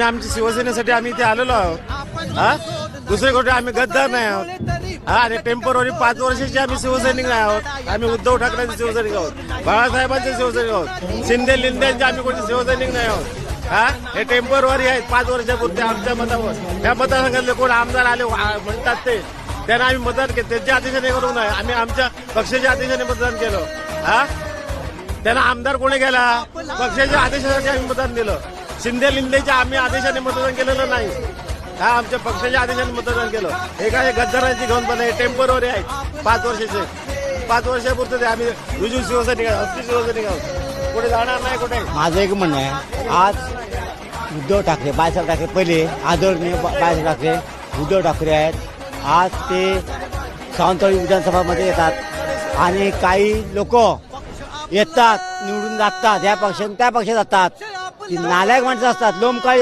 आमच्या शिवसेनेसाठी आम्ही इथे आलेलो आहोत. हा दुसरे कुठे आम्ही गद्दार नाही आहोत. हा आणि टेम्पररी 5 वर्षाचे आम्ही शिवसैनिक नाही आहोत. आम्ही उद्धव ठाकरेंचे शिवसैनिक आहोत, बाळासाहेबांचे शिवसैनिक आहोत, शिंदे लिंदेचे आम्ही कोणी शिवसैनिक नाही आहोत. हा हे टेम्पररी आहेत 5 वर्षापुरते आमच्या मतावर. त्या मतदारसंघातले कोण आमदार आले म्हणतात ते त्यांना आम्ही मतदान केलं, त्यांच्या आदेशाने करू नये. आम्ही आमच्या पक्षाच्या आदेशाने मतदान केलं. हा त्यांना आमदार कोणी गेला, पक्षाच्या आदेशासाठी आम्ही मतदान दिलं. शिंदे लिंदेच्या आम्ही आदेशाने मतदान केलेलं नाही. हा आमच्या पक्षाच्या आदेशाने मतदान केलं. हे काय गद्दारांची घेऊन पण टेम्पररी आहेत 5 वर्षाचे. 5 वर्षापुरते ते आम्ही रुजू शिवसैनिक आहोत, शिवसैनिक आहोत, कुठे जाणार नाही कुठे. माझं एक म्हणणं आहे, आज उद्धव ठाकरे, बाळासाहेब ठाकरे पहिले आदरणीय बाळासाहेब ठाकरे उद्धव ठाकरे आहेत. आज ते सावंतवाडी विधानसभामध्ये येतात आणि काही लोक येतात निवडून जातात, या पक्षात त्या पक्षात जातात. ती नालायक माणसं असतात, लोमकाळी